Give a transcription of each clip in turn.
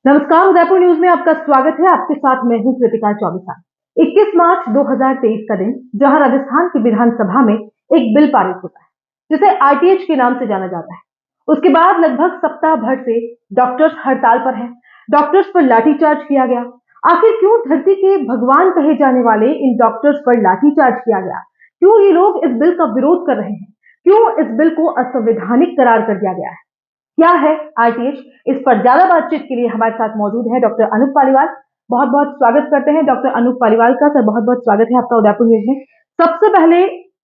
नमस्कार, उदयपुर न्यूज में आपका स्वागत है। आपके साथ मैं हूं कृतिका चौबीसा। 21 मार्च 2023 का दिन, जहां राजस्थान की विधानसभा में एक बिल पारित होता है जिसे आरटीएच के नाम से जाना जाता है। उसके बाद लगभग सप्ताह भर से डॉक्टर्स हड़ताल पर हैं। डॉक्टर्स पर लाठीचार्ज किया गया। आखिर क्यों धरती के भगवान कहे जाने वाले इन डॉक्टर्स पर लाठीचार्ज किया गया? क्यों ये लोग इस बिल का विरोध कर रहे हैं? क्यों इस बिल को असंवैधानिक करार कर दिया गया है? क्या है आरटीएच? इस पर ज्यादा बातचीत के लिए हमारे साथ मौजूद है डॉक्टर अनूप पालीवाल। बहुत बहुत स्वागत करते हैं डॉक्टर अनूप पालीवाल का। सर, बहुत बहुत स्वागत है आपका उदयपुर न्यूज में। सबसे पहले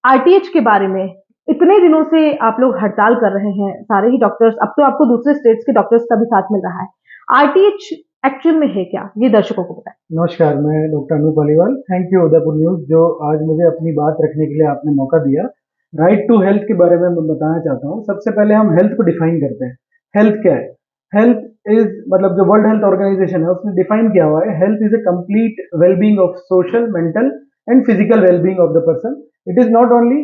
आरटीएच के बारे में, इतने दिनों से आप लोग हड़ताल कर रहे हैं सारे ही डॉक्टर्स, अब तो आपको दूसरे स्टेट्स के डॉक्टर्स का भी साथ मिल रहा है। आरटीएच एक्चुअल में है क्या, ये दर्शकों को बताएं। नमस्कार, मैं doctor Anoop Paliwal. Thank you Udaipur news, जो आज मुझे अपनी बात रखने के लिए आपने मौका दिया। राइट टू हेल्थ के बारे में मैं बताना चाहता हूँ। सबसे पहले हम हेल्थ को डिफाइन करते हैं। हेल्थ क्या है? हेल्थ इज मतलब जो वर्ल्ड हेल्थ ऑर्गेनाइजेशन है उसने डिफाइन किया हुआ है, health is a complete wellbeing of social, mental and physical wellbeing of the person. It is not only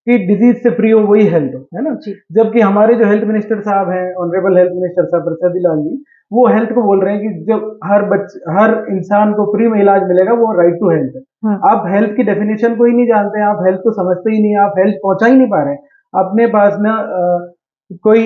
कि डिजीज से फ्री हो वही हेल्थ हो, है ना। जबकि हमारे जो हेल्थ मिनिस्टर साहब हैं, ऑनरेबल हेल्थ मिनिस्टर साहब प्रसाद लाल जी, वो हेल्थ को बोल रहे हैं कि जब हर इंसान को फ्री में इलाज मिलेगा, वो राइट टू हेल्थ है। आप हेल्थ की डेफिनेशन को ही नहीं जानते, आप हेल्थ को समझते ही नहीं, आप हेल्थ पहुंचा ही नहीं पा रहे हैं। अपने पास ना कोई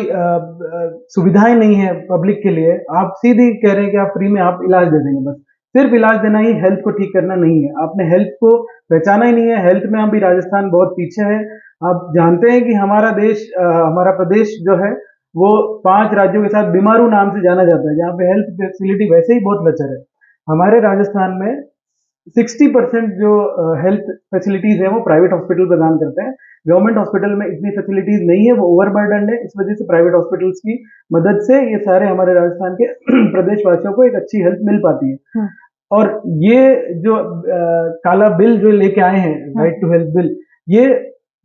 सुविधाएं नहीं है पब्लिक के लिए। आप सीधी कह रहे हैं कि आप फ्री में आप इलाज दे देंगे। बस सिर्फ इलाज देना ही हेल्थ को ठीक करना नहीं है। आपने हेल्थ को पहचाना ही नहीं है। हेल्थ में अभी राजस्थान बहुत पीछे है। आप जानते हैं कि हमारा देश, हमारा प्रदेश जो है वो 5 राज्यों के साथ बीमारू नाम से जाना जाता है, जहाँ पे हेल्थ फैसिलिटी वैसे ही बहुत लचर है। हमारे राजस्थान में 60% जो हेल्थ फैसिलिटीज है वो प्राइवेट हॉस्पिटल प्रदान करते हैं। गवर्नमेंट हॉस्पिटल में इतनी फैसिलिटीज नहीं है, वो ओवरबर्डन है। इस वजह से प्राइवेट हॉस्पिटल्स की मदद से ये सारे हमारे राजस्थान के प्रदेशवासियों को एक अच्छी हेल्थ मिल पाती है। और ये जो काला बिल जो लेके आए हैं, राइट टू हेल्थ बिल, ये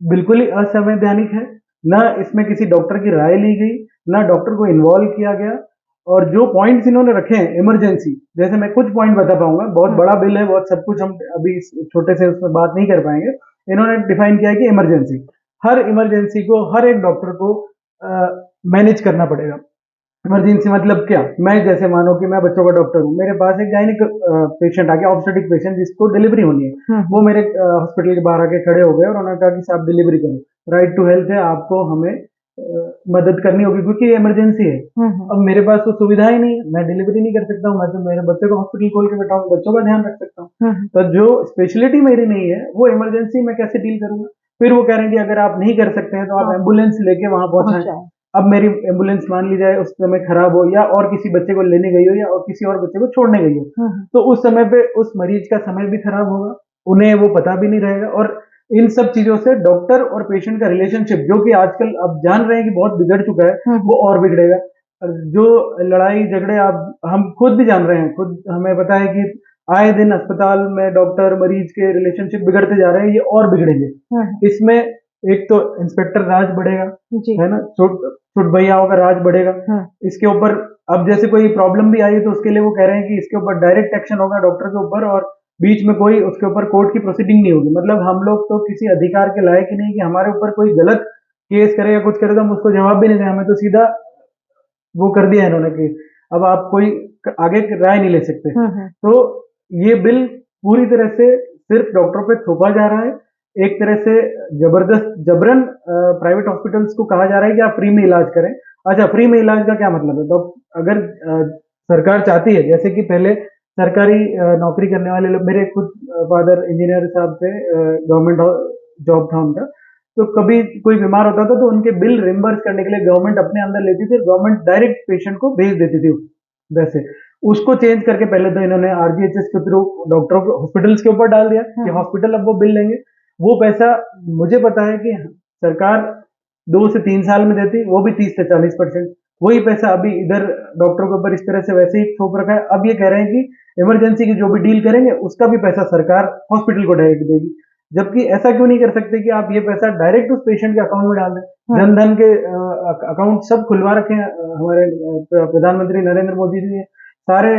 बिल्कुल ही असंवैधानिक है। ना इसमें किसी डॉक्टर की राय ली गई, ना डॉक्टर को इन्वॉल्व किया गया। और जो पॉइंट्स इन्होंने रखे हैं इमरजेंसी, जैसे मैं कुछ पॉइंट बता पाऊंगा, बहुत बड़ा बिल है, बहुत सब कुछ हम अभी इस छोटे से उसमें बात नहीं कर पाएंगे। इन्होंने डिफाइन किया है कि इमरजेंसी, हर इमरजेंसी को हर एक डॉक्टर को मैनेज करना पड़ेगा। इमरजेंसी मतलब क्या? मैं जैसे मानो कि मैं बच्चों का डॉक्टर हूँ, मेरे पास एक गायनिक पेशेंट आ गया, ऑब्स्टेटिक पेशेंट जिसको डिलीवरी होनी है। वो मेरे हॉस्पिटल के बाहर आके खड़े हो गए और उन्होंने कहा कि साहब डिलीवरी करो। राइट टू हेल्थ है, आपको हमें मदद करनी होगी क्योंकि इमरजेंसी है। अब मेरे पास तो सुविधा ही नहीं है, मैं डिलीवरी नहीं कर सकता हूँ। मैं तो मेरे बच्चे को हॉस्पिटल खोल के बैठाऊँ, बच्चों का ध्यान रख सकता हूँ। तो जो स्पेशलिटी मेरी नहीं है, वो इमरजेंसी में कैसे डील करूंगा? फिर वो कह रहे हैं कि अगर आप नहीं कर सकते हैं तो आप एम्बुलेंस लेके वहां पहुंचाएं। अब मेरी एम्बुलेंस मान ली जाए उस समय खराब हो, या और किसी बच्चे को लेने गई हो, या और किसी और बच्चे को छोड़ने गई हो, तो उस समय पे उस मरीज का समय भी खराब होगा, उन्हें वो पता भी नहीं रहेगा। और इन सब चीजों से डॉक्टर और पेशेंट का रिलेशनशिप, जो कि आजकल अब जान रहे हैं कि बहुत बिगड़ चुका है, वो और बिगड़ेगा। जो लड़ाई झगड़े आप हम खुद भी जान रहे हैं, खुद हमें पता है कि आए दिन अस्पताल में डॉक्टर मरीज के रिलेशनशिप बिगड़ते जा रहे हैं, ये और बिगड़ेंगे। इसमें एक तो इंस्पेक्टर राज बढ़ेगा, है ना, छुट भैयाओं का राज बढ़ेगा। इसके ऊपर अब जैसे कोई प्रॉब्लम भी आई तो उसके लिए वो कह रहे हैं कि इसके ऊपर डायरेक्ट एक्शन होगा डॉक्टर के ऊपर, और बीच में कोई उसके ऊपर कोर्ट की प्रोसीडिंग नहीं होगी। मतलब हम लोग तो किसी अधिकार के लायक ही नहीं कि हमारे ऊपर कोई गलत केस करे या कुछ करे तो हम उसको जवाब भी नहीं दें। हमें तो सीधा वो कर दिया इन्होंने कि अब आप कोई आगे राय नहीं ले सकते। तो ये बिल पूरी तरह से सिर्फ डॉक्टरों पे थोपा जा रहा है। एक तरह से जबरदस्त जबरन प्राइवेट हॉस्पिटल्स को कहा जा रहा है कि आप फ्री में इलाज करें। अच्छा, फ्री में इलाज का क्या मतलब है? अगर सरकार चाहती है, जैसे कि पहले सरकारी नौकरी करने वाले लोग, मेरे खुद फादर इंजीनियर साहब थे, गवर्नमेंट जॉब था उनका, तो कभी कोई बीमार होता था तो उनके बिल रिम्बर्स करने के लिए गवर्नमेंट अपने अंदर लेती थी, गवर्नमेंट डायरेक्ट पेशेंट को भेज देती थी। वैसे उसको चेंज करके पहले तो इन्होंने आरजीएचएस के थ्रू डॉक्टरों को, हॉस्पिटल्स के ऊपर डाल दिया कि हॉस्पिटल अब वो बिल लेंगे। वो पैसा मुझे पता है कि सरकार 2 से 3 साल में देती, वो भी 30 से 40%। वही पैसा अभी इधर डॉक्टरों के ऊपर इस तरह से वैसे ही थोप रखा है। अब ये कह रहे हैं कि इमरजेंसी की जो भी डील करेंगे उसका भी पैसा सरकार हॉस्पिटल को डायरेक्ट देगी। जबकि ऐसा क्यों नहीं कर सकते कि आप ये पैसा डायरेक्ट उस पेशेंट के अकाउंट में डाल दें? जनधन के अकाउंट सब खुलवा रखे हैं हमारे प्रधानमंत्री नरेंद्र मोदी जी ने। सारे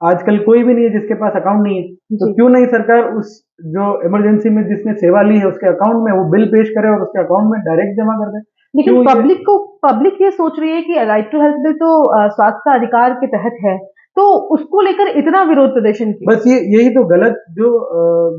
आजकल कोई भी नहीं है जिसके पास अकाउंट नहीं है। तो क्यों नहीं सरकार उस जो इमरजेंसी में जिसने सेवा ली है उसके अकाउंट में वो बिल पेश करे और उसके अकाउंट में डायरेक्ट जमा कर दे? लेकिन क्यों ये पब्लिक ये सोच रही है कि राइट टू हेल्थ बिल तो स्वास्थ्य का अधिकार के तहत है, तो उसको लेकर इतना विरोध प्रदर्शन क्यों? बस यही तो गलत जो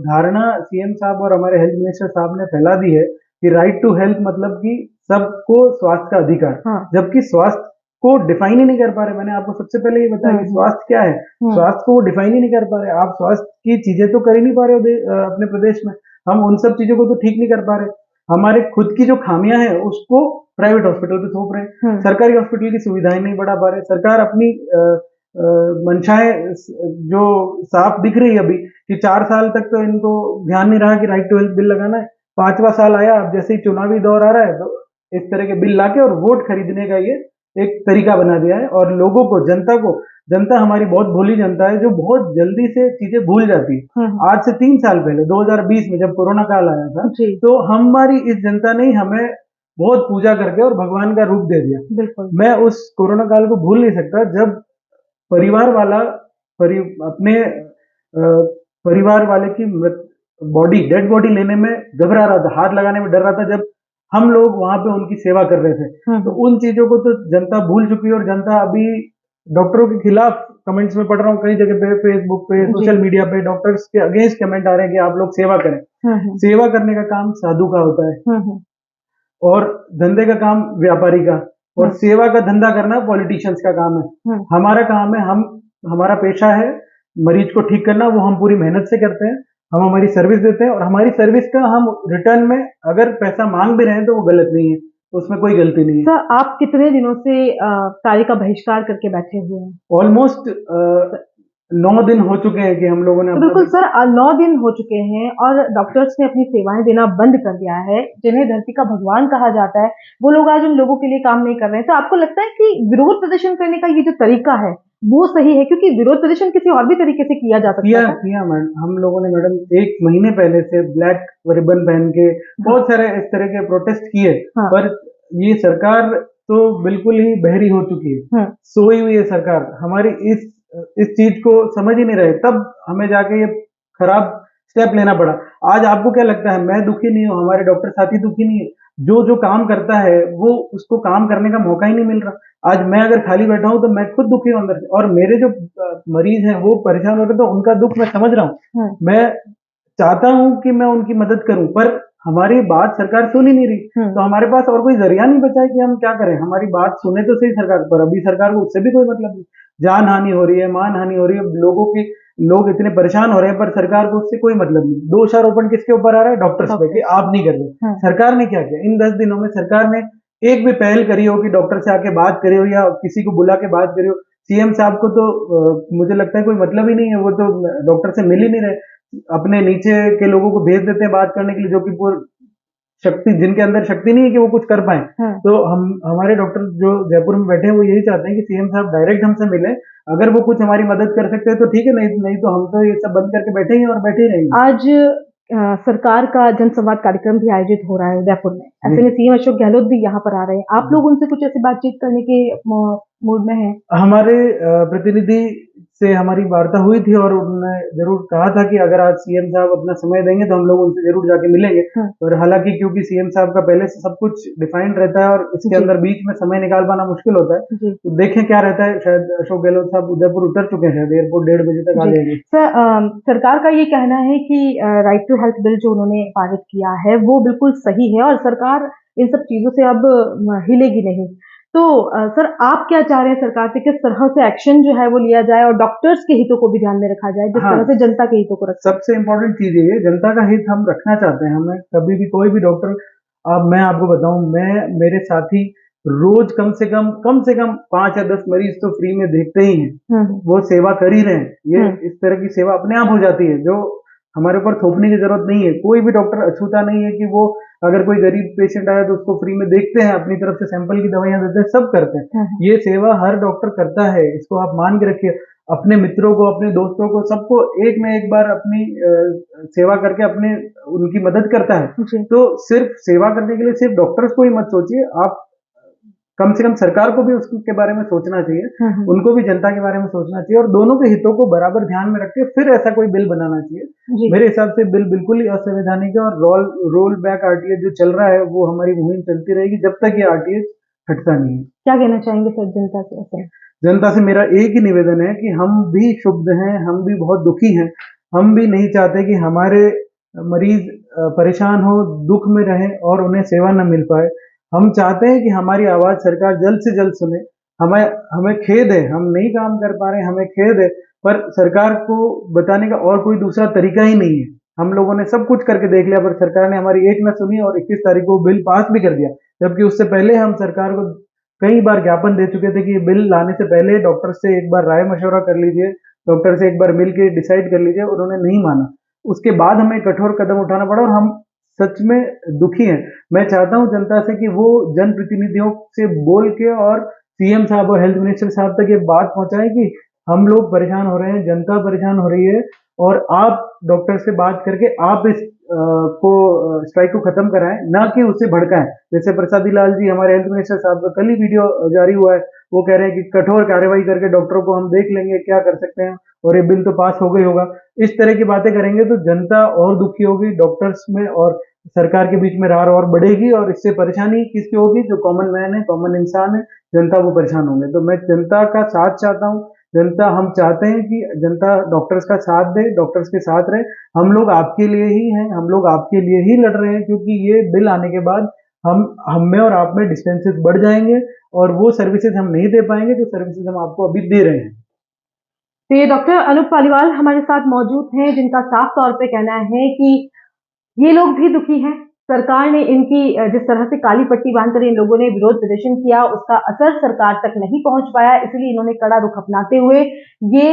धारणा सीएम साहब और हमारे हेल्थ मिनिस्टर साहब ने फैला दी है कि राइट टू हेल्थ मतलब कि सबको स्वास्थ्य का अधिकार, हाँ। जबकि स्वास्थ्य को डिफाइन ही नहीं कर पा रहे। मैंने आपको सबसे पहले ये बताया कि स्वास्थ्य क्या है, स्वास्थ्य को वो डिफाइन ही नहीं कर पा रहे। आप स्वास्थ्य की चीजें तो कर ही नहीं पा रहे हो अपने प्रदेश में। हम उन सब चीजों को तो ठीक नहीं कर पा रहे। हमारे खुद की जो खामियां हैं उसको प्राइवेट हॉस्पिटल पे थोप रहे हैं। सरकारी हॉस्पिटल की सुविधाएं नहीं बढ़ा पा रहे। सरकार अपनी मंशाएं जो साफ दिख रही है अभी कि 4 साल तक तो इनको ध्यान नहीं रहा कि राइट टू हेल्थ बिल लगाना है। 5वां साल आया, अब जैसे ही चुनावी दौर आ रहा है तो इस तरह के बिल लाके और वोट खरीदने का ये एक तरीका बना दिया है। और लोगों को, जनता हमारी बहुत भोली जनता है जो बहुत जल्दी से चीजें भूल जाती है। आज से 3 साल पहले 2020 में जब कोरोना काल आया था तो हमारी इस जनता ने हमें बहुत पूजा करके और भगवान का रूप दे दिया। बिल्कुल। मैं उस कोरोना काल को भूल नहीं सकता जब परिवार वाला अपने परिवार वाले की डेड बॉडी लेने में घबरा रहा था, हाथ लगाने में डर रहा था, जब हम लोग वहां पे उनकी सेवा कर रहे थे। तो उन चीजों को तो जनता भूल चुकी है और जनता अभी डॉक्टरों के खिलाफ कमेंट्स में पढ़ रहा हूँ कई जगह पे, फेसबुक पे, सोशल मीडिया पे डॉक्टर्स के अगेंस्ट कमेंट आ रहे हैं कि आप लोग सेवा करें। सेवा करने का काम साधु का होता है और धंधे का काम व्यापारी का, और सेवा का धंधा करना पॉलिटिशियंस का काम है। हमारा काम है, हमारा पेशा है मरीज को ठीक करना, वो हम पूरी मेहनत से करते हैं। हम हमारी सर्विस देते हैं और हमारी सर्विस का हम रिटर्न में अगर पैसा मांग भी रहे हैं तो वो गलत नहीं है, उसमें कोई गलती नहीं है। सर, आप कितने दिनों से कार्य का बहिष्कार करके बैठे हुए हैं? ऑलमोस्ट 9 दिन हो चुके हैं कि हम लोगों ने। तो बिल्कुल सर, 9 दिन हो चुके हैं और डॉक्टर्स ने अपनी सेवाएं देना बंद कर दिया है। जिन्हें धरती का भगवान कहा जाता है, वो लोग आज उन लोगों के लिए काम नहीं कर रहे हैं। तो आपको लगता है कि विरोध प्रदर्शन करने का ये जो तरीका है वो सही है? क्योंकि विरोध प्रदर्शन किसी और भी तरीके से किया जा सकता है। किया मैडम, हम लोगों ने मैडम 1 महीने पहले से ब्लैक रिबन पहन के बहुत सारे इस तरह के प्रोटेस्ट किए। पर ये सरकार तो बिल्कुल ही बहरी हो चुकी है, सोई हुई है सरकार। हमारी इस चीज को समझ ही नहीं रहे, तब हमें जाके ये खराब स्टेप लेना पड़ा। आज आपको क्या लगता है मैं दुखी नहीं हूँ, हमारे डॉक्टर साथी दुखी नहीं है? जो काम करता है वो उसको काम करने का मौका ही नहीं मिल रहा। आज मैं अगर खाली बैठा हूं तो मैं खुद दुखी हूं अंदर से, और मेरे जो मरीज हैं वो परेशान हो रहे, तो उनका दुख मैं समझ रहा हूँ। मैं चाहता हूं कि मैं उनकी मदद करूं, पर हमारी बात सरकार सुन ही नहीं रही। तो हमारे पास और कोई जरिया नहीं बचा है कि हम क्या करें। हमारी बात सुने तो सही सरकार, पर अभी सरकार को उससे भी कोई मतलब नहीं। जान हानि हो रही है, मान हानि हो रही है, लोग इतने परेशान हो रहे हैं, पर सरकार को उससे कोई मतलब नहीं। दोषारोपण किसके ऊपर आ रहा है? डॉक्टर्स पे, कि आप नहीं कर रहे। सरकार ने क्या किया इन 10 दिनों में? सरकार ने एक भी पहल करी हो कि डॉक्टर से आके बात करे हो या किसी को बुला के बात करे हो? सीएम साहब को तो मुझे लगता है कोई मतलब ही नहीं है, वो तो डॉक्टर से मिल ही नहीं रहे। अपने नीचे के लोगों को भेज देते हैं बात करने के लिए, जो कि जिनके अंदर शक्ति नहीं है कि वो कुछ कर पाए। तो हमारे डॉक्टर जो जयपुर में बैठे हैं वो यही चाहते हैं कि सीएम साहब डायरेक्ट हमसे मिले। अगर वो कुछ हमारी मदद कर सकते हैं तो ठीक है, नहीं तो हम तो ये सब बंद करके बैठे ही और बैठे ही रहेंगे। आज सरकार का जनसंवाद कार्यक्रम भी आयोजित हो रहा है उदयपुर में। ऐसे में सीएम अशोक गहलोत भी यहाँ पर आ रहे हैं। आप लोग उनसे कुछ ऐसी बातचीत करने के मूड में हैं? हमारे प्रतिनिधि से हमारी वार्ता हुई थी और उन्होंने जरूर कहा था कि अगर आज सीएम साहब अपना समय देंगे तो हम लोग उनसे जरूर जाके मिलेंगे। और हालांकि क्योंकि सीएम साहब का पहले से सब कुछ डिफाइंड रहता है और इसके अंदर बीच में समय निकाल पाना मुश्किल होता है, तो देखें क्या रहता है। शायद अशोक गहलोत साहब उदयपुर उतर चुके हैं, शायद एयरपोर्ट 1:30 बजे तक आ जाएंगे। सर, सरकार का ये कहना है कि राइट टू हेल्थ बिल जो उन्होंने पारित किया है वो बिल्कुल सही है और सरकार इन सब चीजों से अब हिलेगी नहीं। तो सर, आप क्या चाह रहे हैं सरकार से? किस तरह से एक्शन जो है वो लिया जाए और डॉक्टर्स के हितों को भी ध्यान में रखा जाए, जिस तरह से जनता के हितों को रखा? सबसे इम्पोर्टेंट चीज ये, जनता का हित हम रखना चाहते हैं। हमें कभी भी कोई भी डॉक्टर, अब मैं आपको बताऊं, मेरे साथी रोज कम से कम 5 या 10 मरीज तो फ्री में देखते ही हैं। वो सेवा कर ही रहे हैं। ये इस तरह की सेवा अपने आप हो जाती है, जो हमारे ऊपर थोपने की जरूरत नहीं है। कोई भी डॉक्टर अछूता नहीं है कि वो अगर कोई गरीब पेशेंट आया तो उसको फ्री में देखते हैं, अपनी तरफ से सैंपल की दवाइयां देते हैं, सब करते हैं। ये सेवा हर डॉक्टर करता है, इसको आप मान के रखिए। अपने मित्रों को, अपने दोस्तों को, सबको एक में एक बार अपनी सेवा करके उनकी मदद करता है। तो सिर्फ सेवा करने के लिए सिर्फ डॉक्टर्स को ही मत सोचिए, आप कम से कम सरकार को भी उसके बारे में सोचना चाहिए, उनको भी जनता के बारे में सोचना चाहिए और दोनों के हितों को बराबर ध्यान में रख के फिर ऐसा कोई बिल बनाना चाहिए। जी। मेरे हिसाब से बिल बिल्कुल ही असंवैधानिक है और रोल बैक आरटीएच जो चल रहा है वो हमारी मुहिम चलती रहेगी जब तक ये आरटीएच हटता नहीं है। क्या कहना चाहेंगे सर जनता से ऐसे? जनता से मेरा एक ही निवेदन है कि हम भी क्षुब्ध हैं, हम भी बहुत दुखी हैं, हम भी नहीं चाहते कि हमारे मरीज परेशान हो, दुख में रहें और उन्हें सेवा न मिल पाए। हम चाहते हैं कि हमारी आवाज सरकार जल्द से जल्द सुने। हमें खेद है, हम नहीं काम कर पा रहे, हमें खेद है, पर सरकार को बताने का और कोई दूसरा तरीका ही नहीं है। हम लोगों ने सब कुछ करके देख लिया पर सरकार ने हमारी एक न सुनी और 21 तारीख को बिल पास भी कर दिया, जबकि उससे पहले हम सरकार को कई बार ज्ञापन दे चुके थे कि ये बिल लाने से पहले डॉक्टर से एक बार राय मशवरा कर लीजिए, डॉक्टर से एक बार मिल के डिसाइड कर लीजिए, उन्होंने नहीं माना। उसके बाद हमें कठोर कदम उठाना पड़ा और हम सच में दुखी हैं। मैं चाहता हूं जनता से कि वो जनप्रतिनिधियों से बोल के और सीएम साहब और हेल्थ मिनिस्टर साहब तक ये बात पहुंचाएं कि हम लोग परेशान हो रहे हैं, जनता परेशान हो रही है और आप डॉक्टर से बात करके आप इस स्ट्राइक को खत्म कराएं, ना कि उससे भड़काएं। जैसे प्रसादी लाल जी हमारे हेल्थ मिनिस्टर साहब का कल ही वीडियो जारी हुआ है, वो कह रहे हैं कि कठोर कार्रवाई करके डॉक्टरों को हम देख लेंगे क्या कर सकते हैं और ये बिल तो पास हो गई होगा। इस तरह की बातें करेंगे तो जनता और दुखी होगी, डॉक्टर्स में और सरकार के बीच में रार और बढ़ेगी और इससे परेशानी किसकी होगी? जो कॉमन मैन है, कॉमन इंसान है, जनता वो परेशान होंगे। तो मैं जनता का साथ चाहता हूँ, जनता हम चाहते हैं कि जनता डॉक्टर्स का साथ दे, डॉक्टर्स के साथ रहे। हम लोग आपके लिए ही हैं, हम लोग आपके लिए ही लड़ रहे हैं क्योंकि ये बिल आने के बाद हम में और आप में डिस्टेंसेस बढ़ जाएंगे और वो सर्विसेज हम नहीं दे पाएंगे जो सर्विसेज हम आपको अभी दे रहे हैं। तो ये डॉक्टर अनूप पालीवाल हमारे साथ मौजूद हैं जिनका साफ तौर पे कहना है कि ये लोग भी दुखी हैं। सरकार ने इनकी जिस तरह से काली पट्टी बांधकर इन लोगों ने विरोध प्रदर्शन किया उसका असर सरकार तक नहीं पहुंच पाया, इसलिए इन्होंने कड़ा रुख अपनाते हुए ये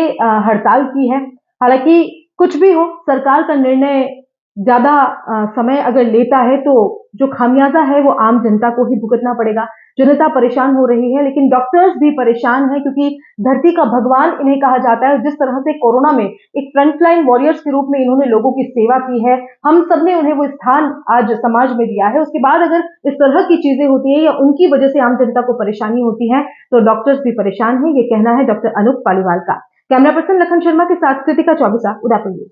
हड़ताल की है। हालांकि कुछ भी हो, सरकार का निर्णय ज्यादा समय अगर लेता है तो जो खामियाजा है वो आम जनता को ही भुगतना पड़ेगा। जनता परेशान हो रही है लेकिन डॉक्टर्स भी परेशान हैं क्योंकि धरती का भगवान इन्हें कहा जाता है। जिस तरह से कोरोना में एक फ्रंटलाइन वॉरियर्स के रूप में इन्होंने लोगों की सेवा की है, हम सबने उन्हें वो स्थान आज समाज में दिया है। उसके बाद अगर इस तरह की चीजें होती है या उनकी वजह से आम जनता को परेशानी होती है तो डॉक्टर्स भी परेशान है। ये कहना है डॉक्टर अनूप पालीवाल का। कैमरा पर्सन लखन शर्मा के साथ कृतिका चौबीसा, उदयपुर न्यूज।